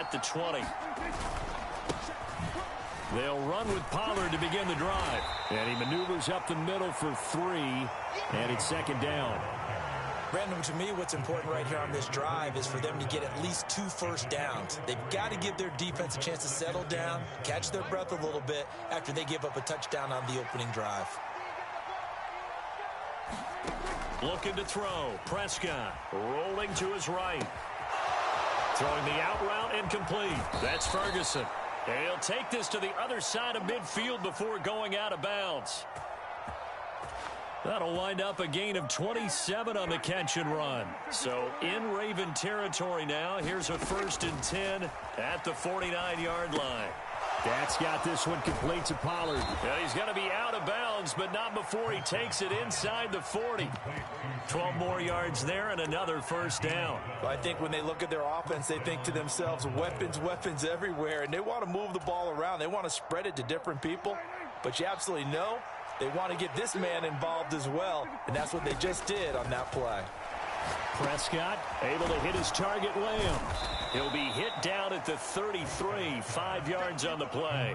at the 20. They'll run with Pollard to begin the drive. And he maneuvers up the middle for 3, and it's second down. Brandon, to me, what's important right here on this drive is for them to get at least 2 first downs. They've got to give their defense a chance to settle down, catch their breath a little bit after they give up a touchdown on the opening drive. Looking to throw. Prescott rolling to his right. Throwing the out route incomplete. That's Ferguson. And he'll take this to the other side of midfield before going out of bounds. That'll wind up a gain of 27 on the catch and run. So in Raven territory now. Here's a 1st and 10 at the 49-yard line. That's got this one complete to Pollard. Well, he's going to be out of bounds, but not before he takes it inside the 40. 12 more yards there and another first down. Well, I think when they look at their offense, they think to themselves, weapons, weapons everywhere, and they want to move the ball around. They want to spread it to different people, but you absolutely know they want to get this man involved as well, and that's what they just did on that play. Prescott able to hit his target, Lamb. He'll be hit down at the 33, 5 yards on the play.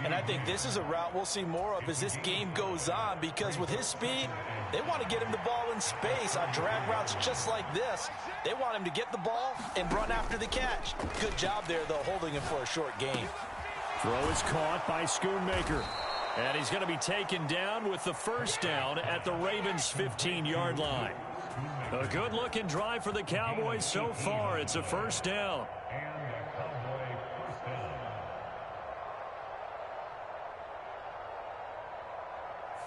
And I think this is a route we'll see more of as this game goes on, because with his speed, they want to get him the ball in space on drag routes just like this. They want him to get the ball and run after the catch. Good job there, though, holding him for a short gain. Throw is caught by Schoonmaker. And he's going to be taken down with the first down at the Ravens' 15-yard line. A good-looking drive for the Cowboys so far. It's a first down.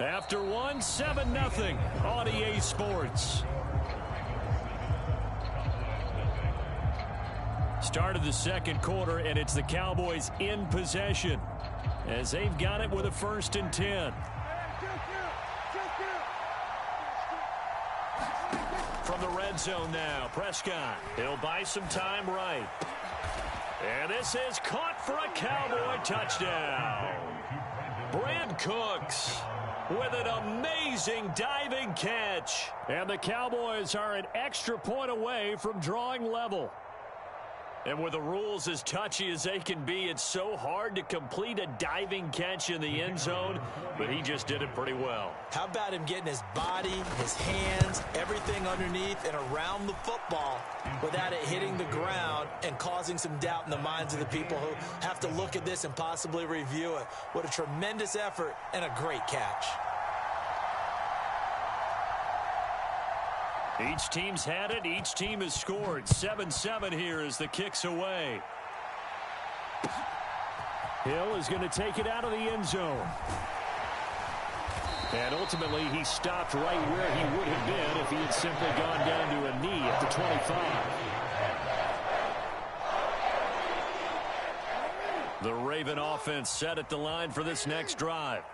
After 1, 7-0 on EA Sports. Start of the second quarter, and it's the Cowboys in possession as they've got it with a 1st and 10. From the red zone now, Prescott. He'll buy some time right. And this is caught for a Cowboy touchdown. Brad Cooks with an amazing diving catch. And the Cowboys are an extra point away from drawing level. And with the rules as touchy as they can be, it's so hard to complete a diving catch in the end zone, but he just did it pretty well. How about him getting his body, his hands, everything underneath and around the football without it hitting the ground and causing some doubt in the minds of the people who have to look at this and possibly review it. What a tremendous effort and a great catch. Each team's had it. Each team has scored. 7-7 here as the kick's away. Hill is going to take it out of the end zone. And ultimately, he stopped right where he would have been if he had simply gone down to a knee at the 25. The Raven offense set at the line for this next drive.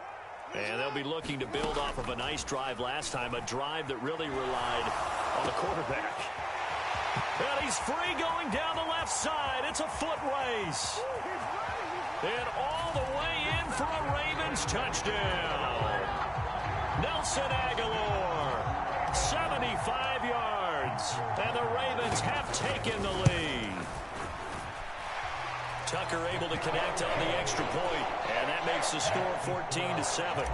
And they'll be looking to build off of a nice drive last time, a drive that really relied on the quarterback. And he's free going down the left side. It's a foot race. And all the way in for a Ravens touchdown. Nelson Aguilar, 75 yards. And the Ravens have taken the lead. Tucker able to connect on the extra point, and that makes the score 14-7.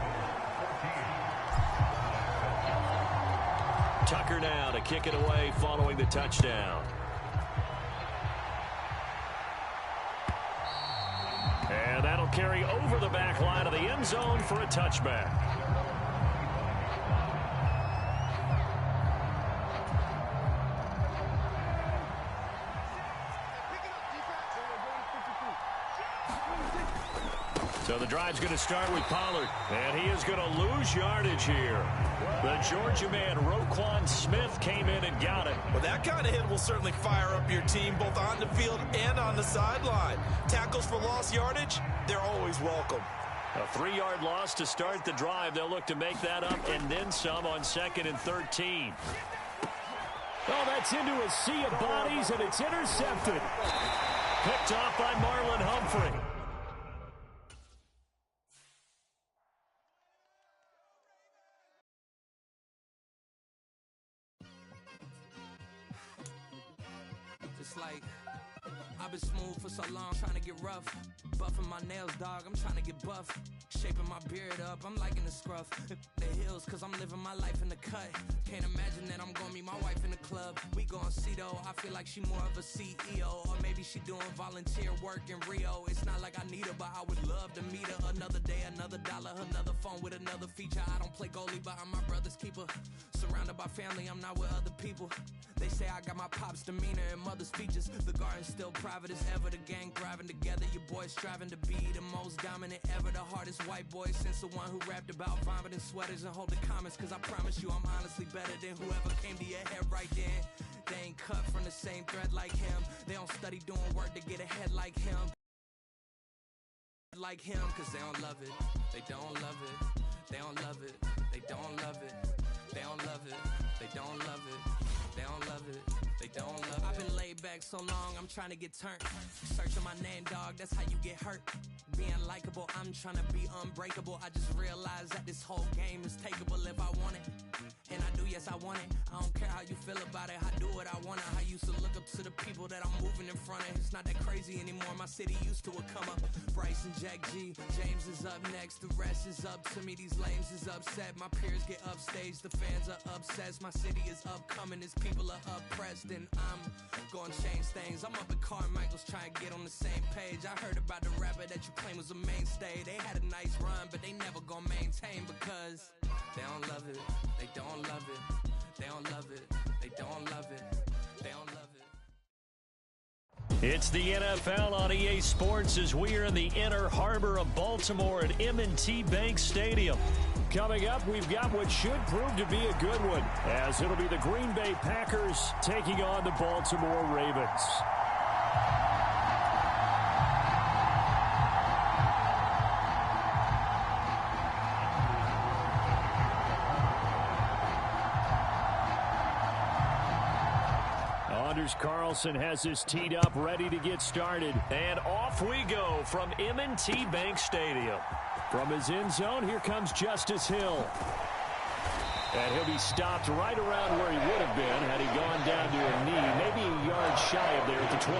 Tucker now to kick it away following the touchdown. And that'll carry over the back line of the end zone for a touchback. So the drive's going to start with Pollard, and he is going to lose yardage here. The Georgia man, Roquan Smith, came in and got it. Well, that kind of hit will certainly fire up your team both on the field and on the sideline. Tackles for lost yardage, they're always welcome. A 3-yard loss to start the drive. They'll look to make that up and then some on 2nd and 13. Oh, that's into a sea of bodies, and it's intercepted. Picked off by Marlon Humphrey. Like I've been smooth for so long, trying to get rough. Buffing my nails, dog, I'm trying to get buff. Shaping my beard up, I'm liking the scruff. The hills, cause I'm living my life in the cut. Can't imagine that I'm gonna meet my wife in the club. We gon' see though, I feel like she more of a CEO. Or maybe she doing volunteer work in Rio. It's not like I need her, but I would love to meet her. Another day, another dollar, another phone with another feature. I don't play goalie, but I'm my brother's keeper. Surrounded by family, I'm not with other people. They say I got my pop's demeanor and mother's features. The garden's still private as ever. The gang thriving together. Your boys striving to be the most dominant ever. The hardest white boy since the one who rapped about vomiting sweaters and holding comments. Cause I promise you I'm honestly better than whoever came to your head right then. They ain't cut from the same thread like him. They don't study doing work to get ahead like him. Like him, cause they don't love it. They don't love it. They don't love it. They don't love it. They don't love it. They don't love it. They don't love it. They don't love it. I've been laid back so long, I'm trying to get turned. Searching my name, dog, that's how you get hurt. Being likable, I'm trying to be unbreakable. I just realized that this whole game is takeable if I want it. And I do, yes, I want it. I don't care how you feel about it. I do what I want it. I used to look up to the people that I'm moving in front of. It's not that crazy anymore. My city used to a come up. Bryce and Jack G. James is up next. The rest is up to me. These lames is upset. My peers get upstaged. The fans are obsessed. My city is upcoming. Its people are oppressed. And I'm gonna change things. I'm up at Carmichael's trying to get on the same page. I heard about the rapper that you claim was a mainstay. They had a nice run, but they never gonna maintain because they don't love it. They don't love it. They don't love it. They don't love it. They don't love it. It's the NFL on EA Sports as we are in the Inner Harbor of Baltimore at M&T Bank Stadium. Coming up, we've got what should prove to be a good one, as it'll be the Green Bay Packers taking on the Baltimore Ravens. Anders Carlson has this teed up, ready to get started. And off we go from M&T Bank Stadium. From his end zone, here comes Justice Hill. And he'll be stopped right around where he would have been had he gone down to a knee, maybe a yard shy of there at the 24.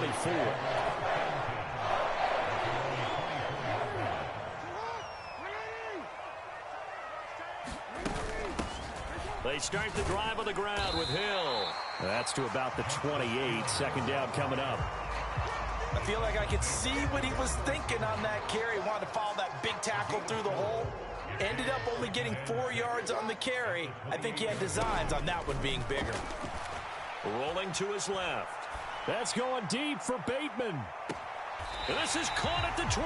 They start the drive on the ground with Hill. That's to about the 28. Second down coming up. I feel like I could see what he was thinking on that carry. Wanted to follow that big tackle through the hole. Ended up only getting 4 yards on the carry. I think he had designs on that one being bigger. Rolling to his left. That's going deep for Bateman. And this is caught at the 20.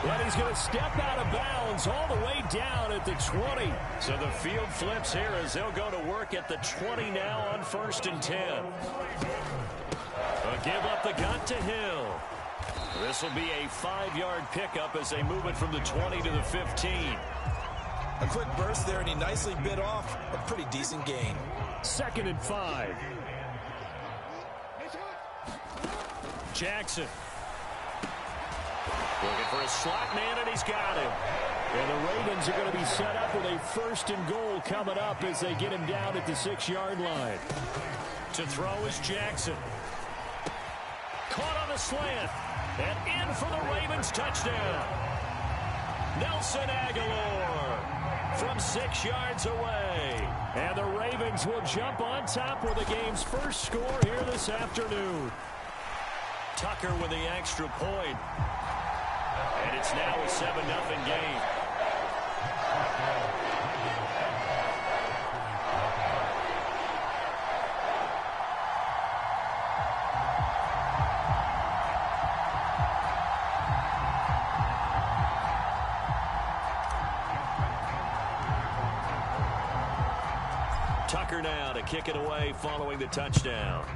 And he's going to step out of bounds all the way down at the 20. So the field flips here as they'll go to work at the 20 now on 1st and 10. A give up the gut to Hill. This will be a 5-yard pickup as they move it from the 20 to the 15. A quick burst there, and he nicely bit off a pretty decent gain. 2nd and 5. Jackson. Looking for a slot man, and he's got him. And the Ravens are going to be set up with a 1st and goal coming up as they get him down at the 6-yard line. To throw is Jackson. Caught on the slant. And in for the Ravens touchdown. Nelson Aguilar from 6 yards away. And the Ravens will jump on top with the game's first score here this afternoon. Tucker with the extra point. And it's now a 7-0 game. Tucker now to kick it away following the touchdown.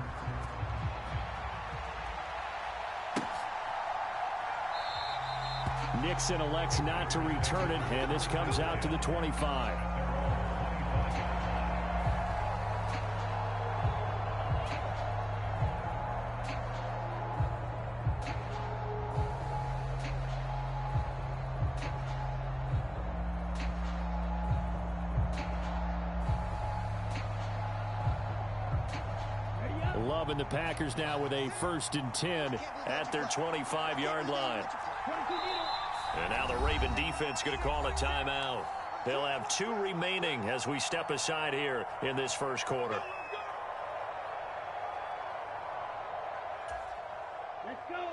Nixon elects not to return it, and this comes out to the 25. Love and the Packers now with a 1st and 10 at their 25-yard line. And now the Raven defense going to call a timeout. They'll have 2 remaining as we step aside here in this first quarter. Let's go.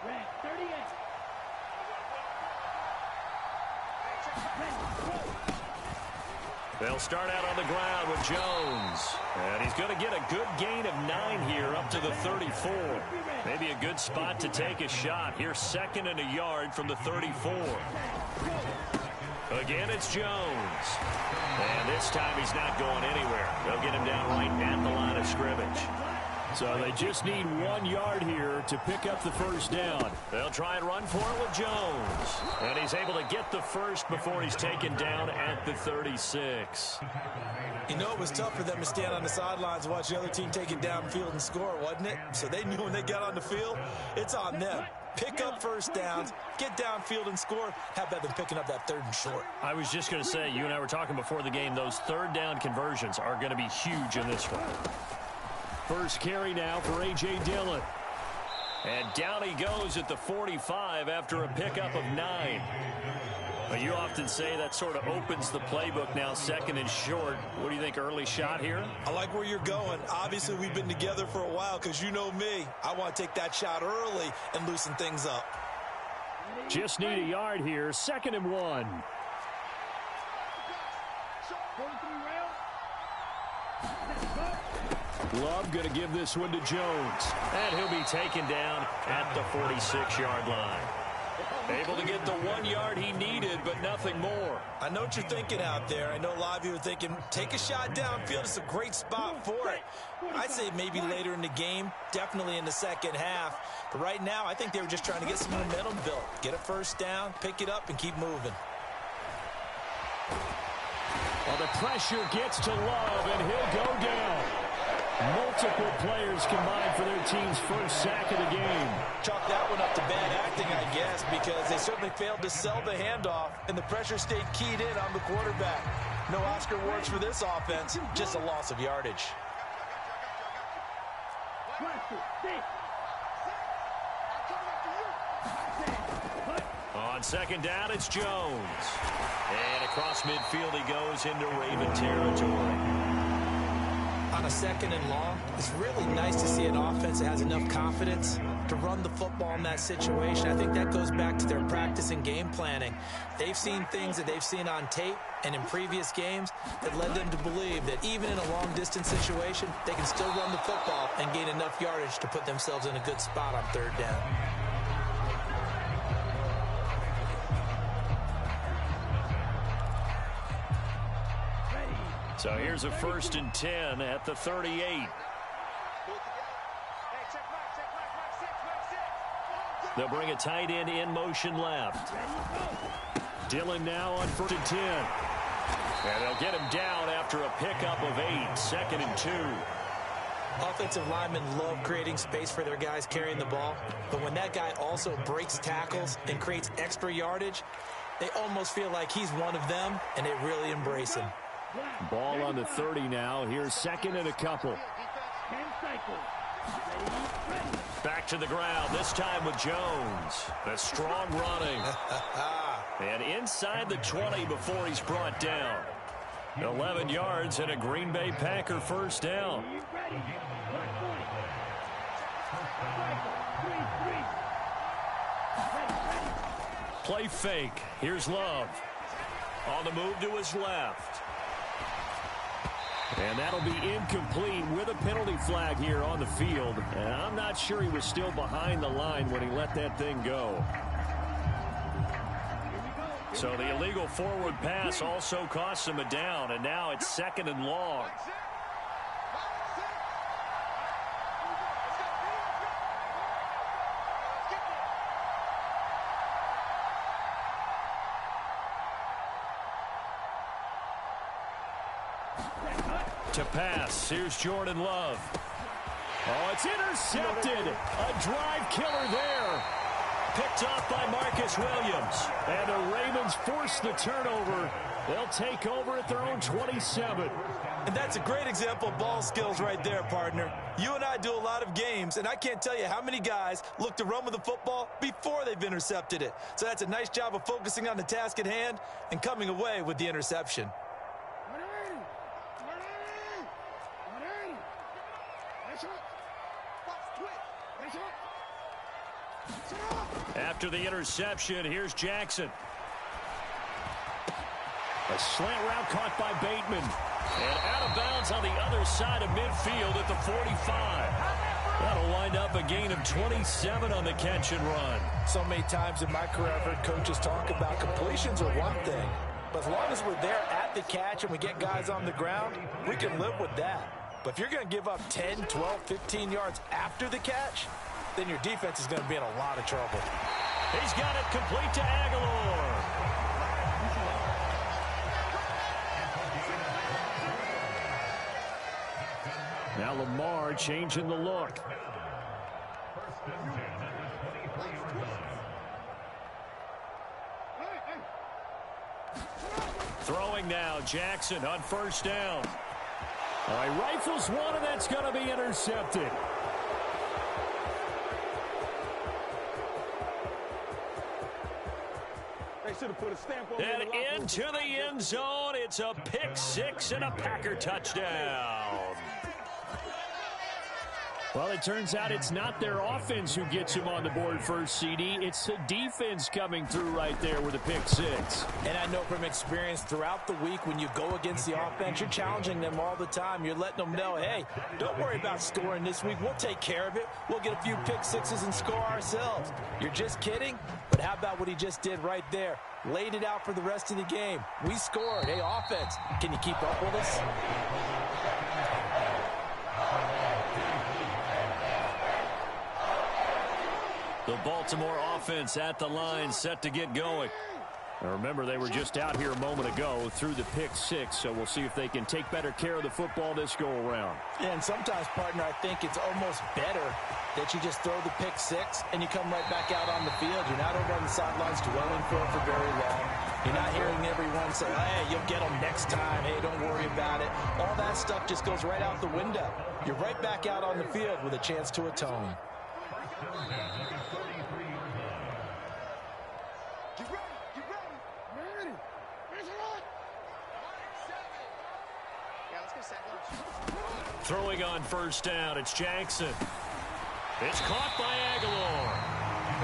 Red 38. They'll start out on the ground with Jones. And he's going to get a good gain of 9 here up to the 34. Maybe a good spot to take a shot. Here's 2nd and a yard from the 34. Again, it's Jones. And this time he's not going anywhere. They'll get him down right at the line of scrimmage. So they just need 1 yard here to pick up the first down. They'll try and run for it with Jones. And he's able to get the first before he's taken down at the 36. You know, it was tough for them to stand on the sidelines and watch the other team take it downfield and score, wasn't it? So they knew when they got on the field, it's on them. Pick up first downs, get downfield and score. How about them picking up that 3rd and short? I was just going to say, you and I were talking before the game, those 3rd down conversions are going to be huge in this one. First carry now for A.J. Dillon. And down he goes at the 45 after a pickup of 9. But you often say that sort of opens the playbook now, 2nd and short. What do you think, early shot here? I like where you're going. Obviously, we've been together for a while because you know me. I want to take that shot early and loosen things up. Just need a yard here, 2nd and 1. Love going to give this one to Jones. And he'll be taken down at the 46-yard line. Able to get the 1 yard he needed, but nothing more. I know what you're thinking out there. I know a lot of you are thinking, take a shot downfield. It's a great spot for it. I'd say maybe later in the game, definitely in the second half. But right now, I think they were just trying to get some momentum built. Get a first down, pick it up, and keep moving. Well, the pressure gets to Love, and he'll go down. Multiple players combined for their team's first sack of the game. Chalk that one up to bad acting, I guess, because they certainly failed to sell the handoff, and the pressure stayed keyed in on the quarterback. No Oscar awards for this offense, just a loss of yardage. On 2nd down, it's Jones. And across midfield he goes into Raven territory. On a 2nd and long, it's really nice to see an offense that has enough confidence to run the football in that situation. I think that goes back to their practice and game planning. They've seen things that they've seen on tape and in previous games that led them to believe that even in a long-distance situation, they can still run the football and gain enough yardage to put themselves in a good spot on 3rd down. So here's a 1st and 10 at the 38. They'll bring a tight end in motion left. Dillon now on 1st and 10. And they'll get him down after a pickup of 8, 2nd and 2. Offensive linemen love creating space for their guys carrying the ball, but when that guy also breaks tackles and creates extra yardage, they almost feel like he's one of them, and they really embrace him. Ball on the 30 now. Here's 2nd and a couple. Back to the ground, this time with Jones. A strong running. And inside the 20 before he's brought down. 11 yards and a Green Bay Packer first down. Play fake. Here's Love. On the move to his left. And that'll be incomplete with a penalty flag here on the field. And I'm not sure he was still behind the line when he let that thing go. So the illegal forward pass also costs him a down, and now it's 2nd and long. To pass, here's Jordan Love. Oh, it's intercepted. A drive killer there. Picked off by Mark Marcus Williams. And the Ravens force the turnover. They'll take over at their own 27. And that's a great example of ball skills right there, partner. You and I do a lot of games, and I can't tell you how many guys look to run with the football before they've intercepted it. So that's a nice job of focusing on the task at hand and coming away with the interception. After the interception, here's Jackson. A slant route caught by Bateman. And out of bounds on the other side of midfield at the 45. That'll wind up a gain of 27 on the catch and run. So many times in my career, I've heard coaches talk about completions are one thing. But as long as we're there at the catch and we get guys on the ground, we can live with that. But if you're going to give up 10, 12, 15 yards after the catch, then your defense is going to be in a lot of trouble. He's got it complete to Aguilar. Now Lamar changing the look. Throwing now, Jackson on first down. All right, rifles one, and that's going to be intercepted. And into the end zone, it's a pick six and a Packer touchdown. Well, it turns out it's not their offense who gets him on the board first, CD. It's the defense coming through right there with a pick six. And I know from experience throughout the week when you go against the offense, you're challenging them all the time. You're letting them know, hey, don't worry about scoring this week. We'll take care of it. We'll get a few pick sixes and score ourselves. You're just kidding? But how about what he just did right there? Laid it out for the rest of the game. We scored. Hey, offense, can you keep up with us? The Baltimore offense at the line, set to get going. Now remember, they were just out here a moment ago through the pick six, so we'll see if they can take better care of the football this go-around. Yeah, and sometimes, partner, I think it's almost better that you just throw the pick six and you come right back out on the field. You're not over on the sidelines dwelling for it for very long. You're not hearing everyone say, hey, you'll get them next time. Hey, don't worry about it. All that stuff just goes right out the window. You're right back out on the field with a chance to atone. Throwing on first down, it's Jackson. It's caught by Aguilar.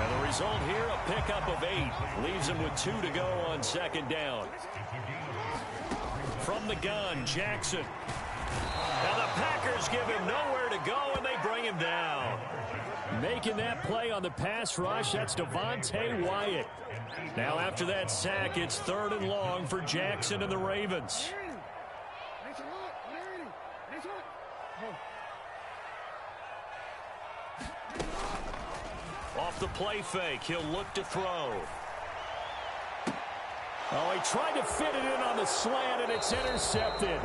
And the result here, a pickup of 8. Leaves him with 2 to go on second down. From the gun, Jackson. Now the Packers give him nowhere to go, and they bring him down. Making that play on the pass rush, that's Devontae Wyatt. Now after that sack, it's 3rd and long for Jackson and the Ravens. Off the play fake, he'll look to throw. Oh, he tried to fit it in on the slant, and it's intercepted.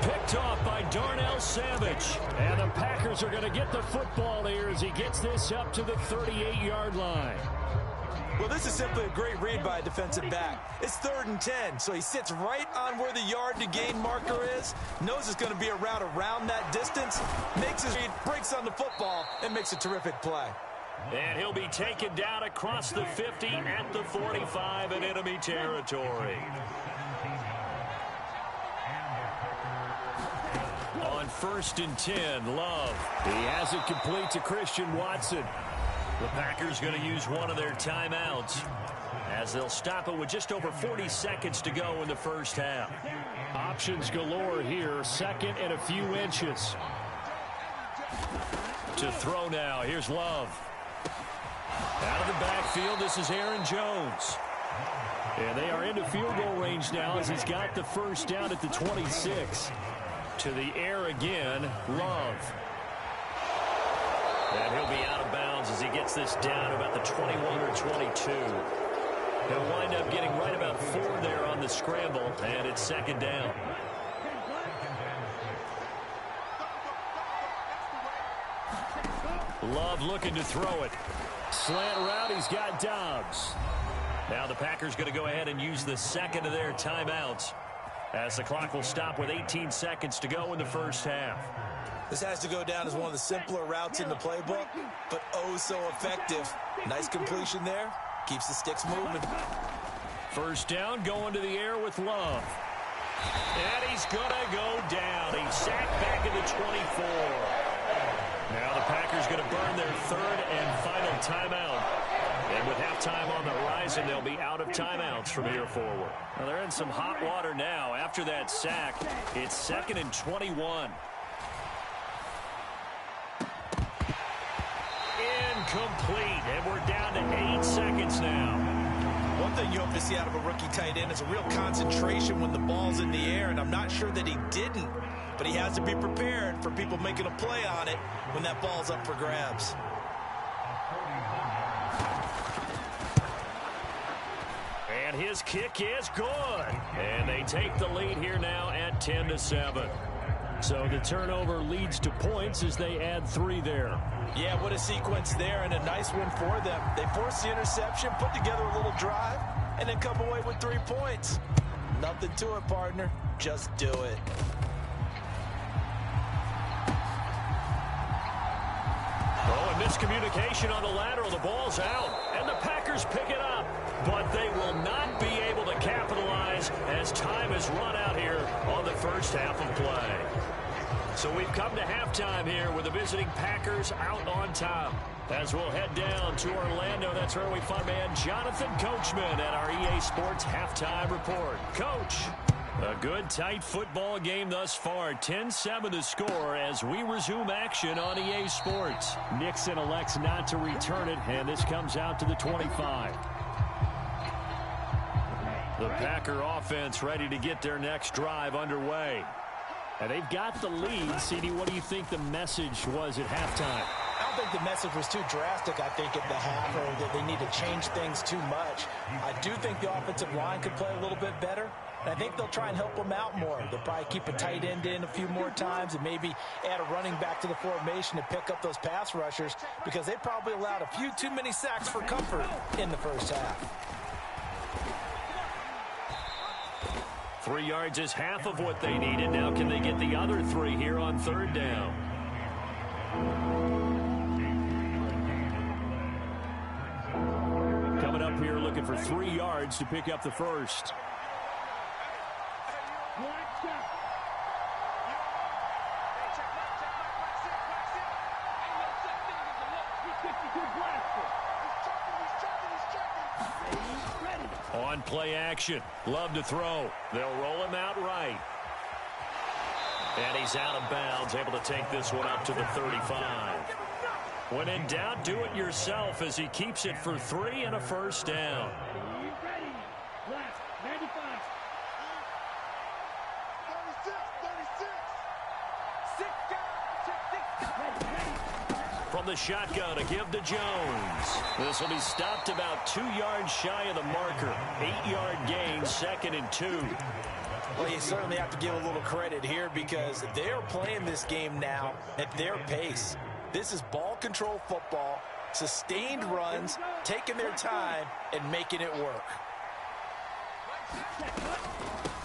Picked off by Darnell Savage. And the Packers are going to get the football here as he gets this up to the 38-yard line. Well, this is simply a great read by a defensive back. It's 3rd and 10, so he sits right on where the yard-to-gain marker is, knows it's going to be a route around that distance, makes his read, breaks on the football, and makes a terrific play. And he'll be taken down across the 50 at the 45 in enemy territory. On 1st and 10, Love. He has it complete to Christian Watson. The Packers going to use one of their timeouts as they'll stop it with just over 40 seconds to go in the first half. Options galore here, 2nd and a few inches. To throw now, here's Love. Out of the backfield, this is Aaron Jones. And they are into field goal range now as he's got the first down at the 26. To the air again, Love. And he'll be out of bounds as he gets this down about the 21 or 22. He'll wind up getting right about 4 there on the scramble, and it's 2nd down. Love looking to throw it. slant route. He's got Dobbs. Now the Packers going to go ahead and use the second of their timeouts, as the clock will stop with 18 seconds to go in the first half. This has to go down as one of the simpler routes in the playbook, but oh so effective. Nice completion there. Keeps the sticks moving. First down, going to the air with Love. And he's going to go down. He's sacked back at the 24. Now the Packers going to burn their third and final timeout. And with halftime on the horizon, they'll be out of timeouts from here forward. Well, they're in some hot water now. After that sack, it's 2nd and 21. Incomplete, and we're down to 8 seconds now. One thing you hope to see out of a rookie tight end is a real concentration when the ball's in the air, and I'm not sure that he didn't, but he has to be prepared for people making a play on it when that ball's up for grabs. And his kick is good. And they take the lead here now at 10-7. So the turnover leads to points as they add 3 there. Yeah, what a sequence there, and a nice one for them. They force the interception, put together a little drive, and then come away with 3 points. Nothing to it, partner. Just do it. Oh, and miscommunication on the lateral. The ball's out, and the Packers pick it up. But they will not be able to capitalize as time has run out here on the first half of play. So we've come to halftime here with the visiting Packers out on top. As we'll head down to Orlando, that's where we find man Jonathan Coachman at our EA Sports Halftime Report. Coach. A good, tight football game thus far. 10-7 the score as we resume action on EA Sports. Nixon elects not to return it, and this comes out to the 25. The Packer offense ready to get their next drive underway. And they've got the lead. CD, what do you think the message was at halftime? I don't think the message was too drastic, I think, at the half, or that they need to change things too much. I do think the offensive line could play a little bit better. And I think they'll try and help them out more. They'll probably keep a tight end in a few more times and maybe add a running back to the formation to pick up those pass rushers, because they probably allowed a few too many sacks for comfort in the first half. 3 yards is half of what they needed. Now can they get the other 3 here on third down? Coming up here looking for 3 yards to pick up the first. On play action. Love to throw. They'll roll him out right. And he's out of bounds, able to take this one up to the 35. When in doubt, do it yourself as he keeps it for 3 and a first down. From the shotgun, a give to Jones. This will be stopped about 2 yards shy of the marker. 8-yard gain, 2nd and 2. Well, you certainly have to give a little credit here because they're playing this game now at their pace. This is ball control football, sustained runs, taking their time, and making it work.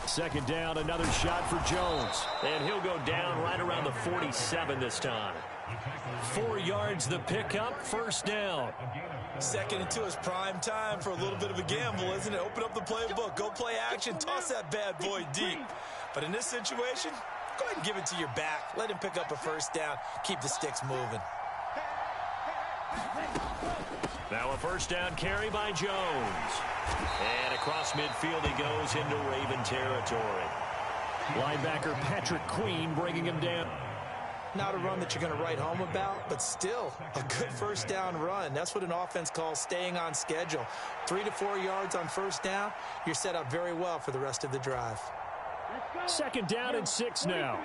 2nd down, another shot for Jones. And he'll go down right around the 47 this time. 4 yards the pickup, first down. 2nd and 2 is prime time for a little bit of a gamble, isn't it? Open up the playbook, go play action, toss that bad boy deep. But in this situation, go ahead and give it to your back. Let him pick up a first down. Keep the sticks moving. Now a first down carry by Jones. And across midfield he goes into Raven territory. Linebacker Patrick Queen bringing him down. Not a run that you're going to write home about, but still a good first down run. That's what an offense calls staying on schedule. 3 to 4 yards on first down, you're set up very well for the rest of the drive. 2nd down and 6 now.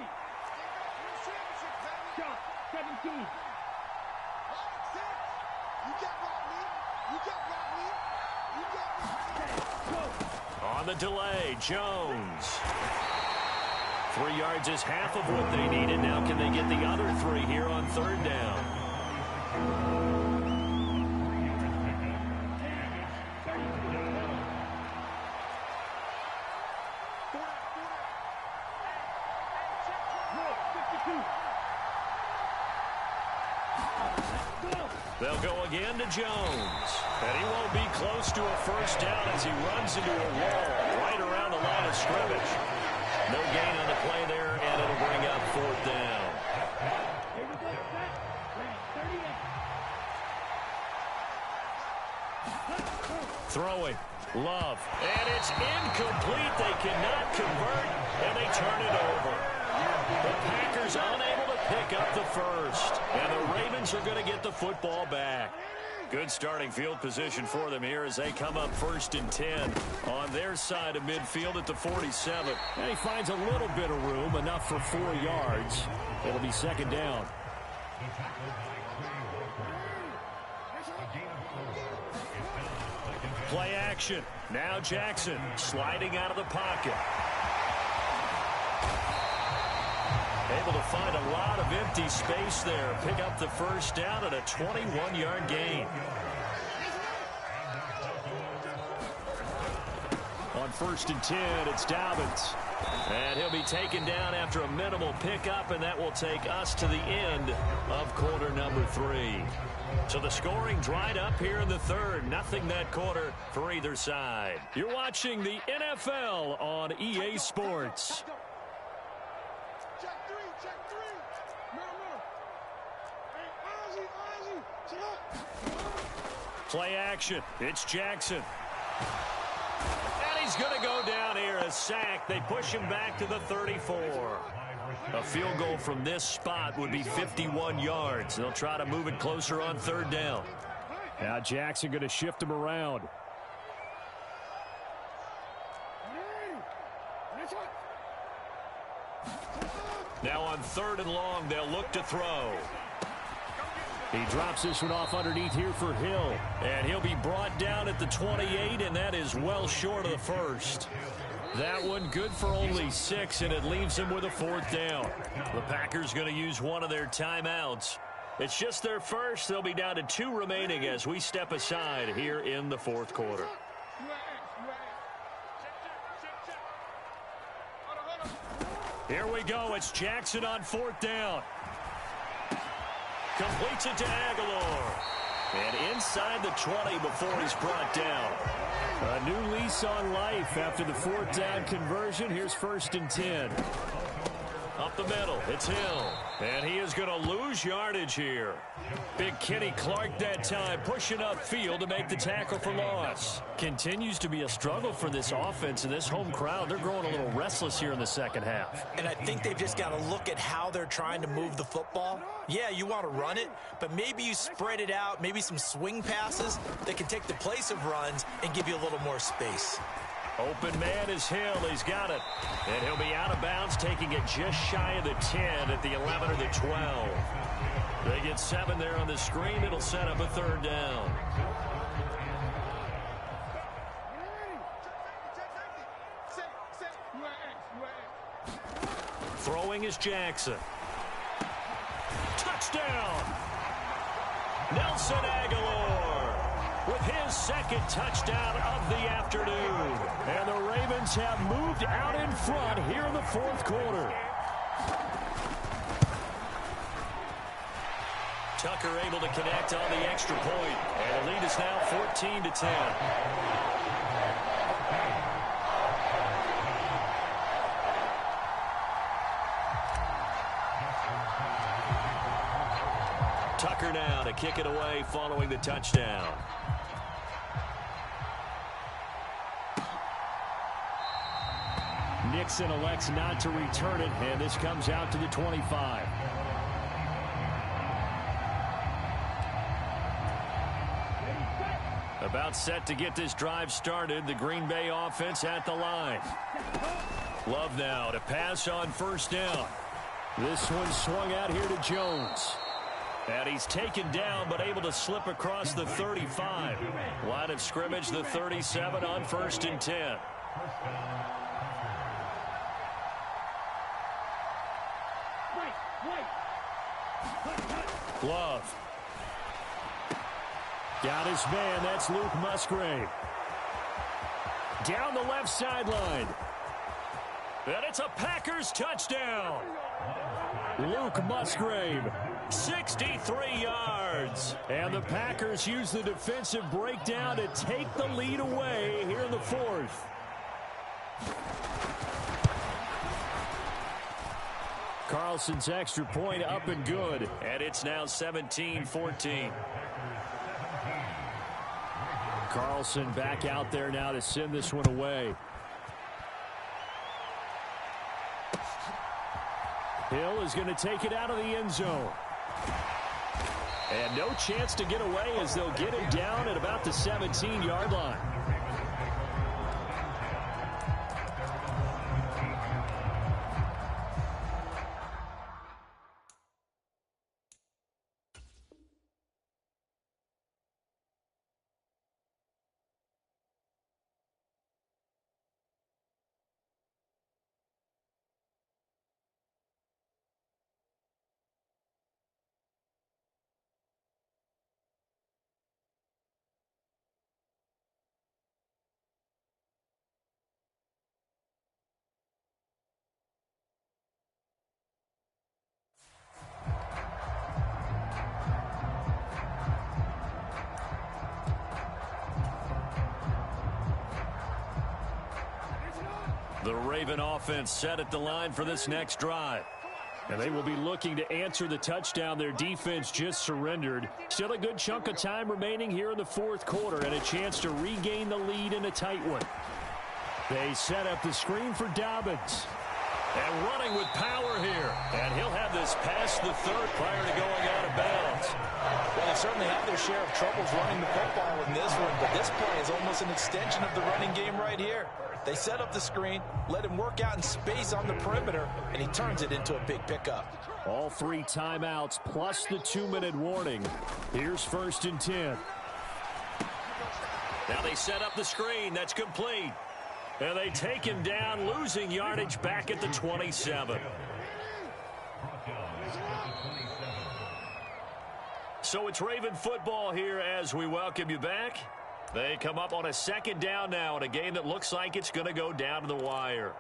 On the delay, Jones. 3 yards is half of what they needed. Now can they get the other 3 here on third down? They'll go again to Jones. And he won't be close to a first down as he runs into a wall right around the line of scrimmage. No gain on the play there, and it'll bring up fourth down. Throwing. Love. And it's incomplete. They cannot convert, and they turn it over. The Packers unable to pick up the first. And the Ravens are going to get the football back. Good starting field position for them here as they come up 1st and 10 on their side of midfield at the 47. And he finds a little bit of room, enough for 4 yards. It'll be 2nd down. Play action. Now Jackson sliding out of the pocket. Able to find a lot of empty space there. Pick up the first down at a 21-yard gain. On 1st and 10, it's Dobbins. And he'll be taken down after a minimal pickup, and that will take us to the end of quarter number 3. So the scoring dried up here in the 3rd. Nothing that quarter for either side. You're watching the NFL on EA Sports. Play action. It's Jackson. And he's going to go down here, a sack. They push him back to the 34. A field goal from this spot would be 51 yards. They'll try to move it closer on 3rd down. Now Jackson going to shift him around. Now on 3rd and long, they'll look to throw. He drops this one off underneath here for Hill. And he'll be brought down at the 28, and that is well short of the first. That one good for only 6, and it leaves him with a 4th down. The Packers going to use one of their timeouts. It's just their first. They'll be down to 2 remaining as we step aside here in the 4th quarter. Here we go. It's Jackson on 4th down. Completes it to Aguilar. And inside the 20 before he's brought down. A new lease on life after the 4th down conversion. Here's 1st and 10. Up the middle, it's Hill. And he is going to lose yardage here. Big Kenny Clark that time pushing upfield to make the tackle for loss. Continues to be a struggle for this offense and this home crowd. They're growing a little restless here in the 2nd half. And I think they've just got to look at how they're trying to move the football. Yeah, you want to run it, but maybe you spread it out, maybe some swing passes that can take the place of runs and give you a little more space. Open man is Hill. He's got it. And he'll be out of bounds, taking it just shy of the 10 at the 11 or the 12. They get 7 there on the screen. It'll set up a 3rd down. Throwing is Jackson. Touchdown! Nelson Aguilar with his 2nd touchdown of the afternoon. And the Ravens have moved out in front here in the 4th quarter. Tucker able to connect on the extra point. And the lead is now 14-10. Tucker now to kick it away following the touchdown. Nixon elects not to return it, and this comes out to the 25. About set to get this drive started. The Green Bay offense at the line. Love now to pass on 1st down. This one swung out here to Jones. And he's taken down, but able to slip across the 35. Line of scrimmage, the 37 on 1st and 10. Love. Got his man. That's Luke Musgrave. Down the left sideline. And it's a Packers touchdown. Luke Musgrave 63 yards. And the Packers use the defensive breakdown to take the lead away here in the fourth. Carlson's extra point up and good. And it's now 17-14. Carlson back out there now to send this one away. Hill is going to take it out of the end zone. And no chance to get away as they'll get him down at about the 17-yard line. The Raven offense set at the line for this next drive. And they will be looking to answer the touchdown their defense just surrendered. Still a good chunk of time remaining here in the fourth quarter and a chance to regain the lead in a tight one. They set up the screen for Dobbins. And running with power here. And he'll have this past the 3rd prior to going out of bounds. Well, they certainly have their share of troubles running the football in this one, but this play is almost an extension of the running game right here. They set up the screen, let him work out in space on the perimeter, and he turns it into a big pickup. All 3 timeouts plus the 2-minute warning. Here's 1st and 10. Now they set up the screen. That's complete. And they take him down, losing yardage back at the 27. So it's Raven football here as we welcome you back. They come up on a 2nd down now in a game that looks like it's going to go down to the wire.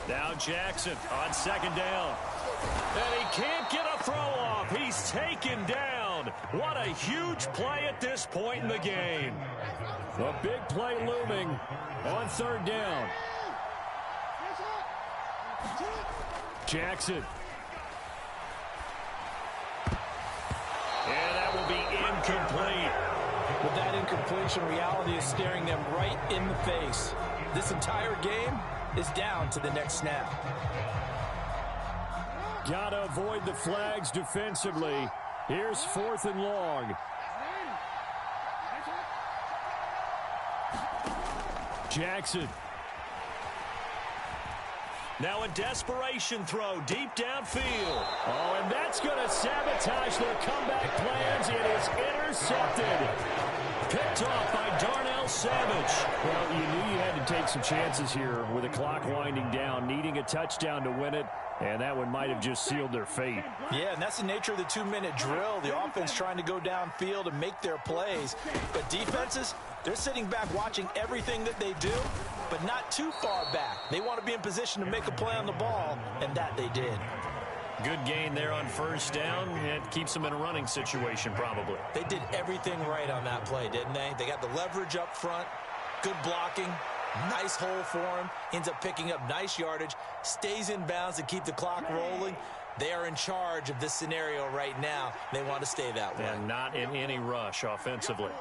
Now Jackson on 2nd down. And he can't get a throw off. He's taken down. What a huge play at this point in the game. A big play looming on 3rd down. Jackson. And that will be incomplete. With that incompletion, reality is staring them right in the face. This entire game is down to the next snap. Gotta avoid the flags defensively. Here's 4th and long. Jackson. Now a desperation throw deep downfield. Oh, and that's going to sabotage their comeback plans. It is intercepted. Picked off by Darnell Savage. Well, you knew you had to take some chances here with the clock winding down, needing a touchdown to win it, and that one might have just sealed their fate. Yeah, and that's the nature of the 2-minute drill. The offense trying to go downfield and make their plays. But defenses, they're sitting back watching everything that they do, but not too far back. They want to be in position to make a play on the ball, and that they did. Good gain there on 1st down. It keeps them in a running situation probably. They did everything right on that play, didn't they? They got the leverage up front, good blocking, nice hole for him, ends up picking up nice yardage, stays in bounds to keep the clock rolling. They are in charge of this scenario right now. They want to stay that way. And not in any rush offensively.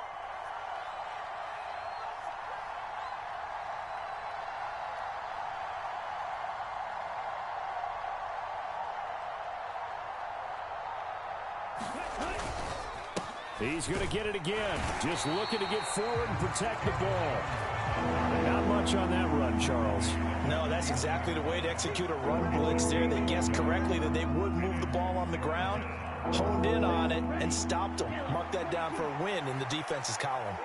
He's going to get it again. Just looking to get forward and protect the ball. Not much on that run, Charles. No, that's exactly the way to execute a run blitz there. They guessed correctly that they would move the ball on the ground, honed in on it, and stopped them. Mark that down for a win in the defense's column.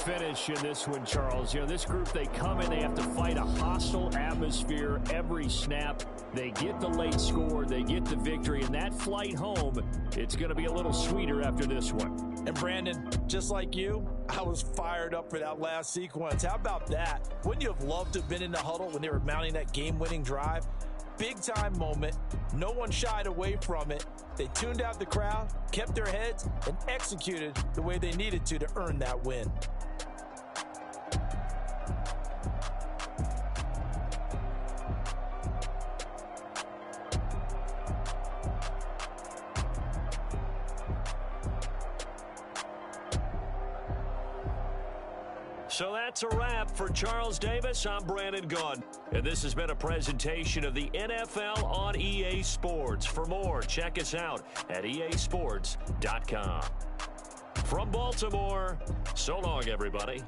finish in this one, Charles. You know, this group, they come in, they have to fight a hostile atmosphere every snap. They get the late score, they get the victory, and that flight home, it's going to be a little sweeter after this one. And Brandon, just like you, I was fired up for that last sequence. How about that? Wouldn't you have loved to have been in the huddle when they were mounting that game-winning drive? Big-time moment. No one shied away from it. They tuned out the crowd, kept their heads, and executed the way they needed to earn that win. So that's a wrap for Charles Davis. I'm Brandon Gaudin, and this has been a presentation of the NFL on EA Sports. For more, check us out at easports.com. From Baltimore, so long, everybody.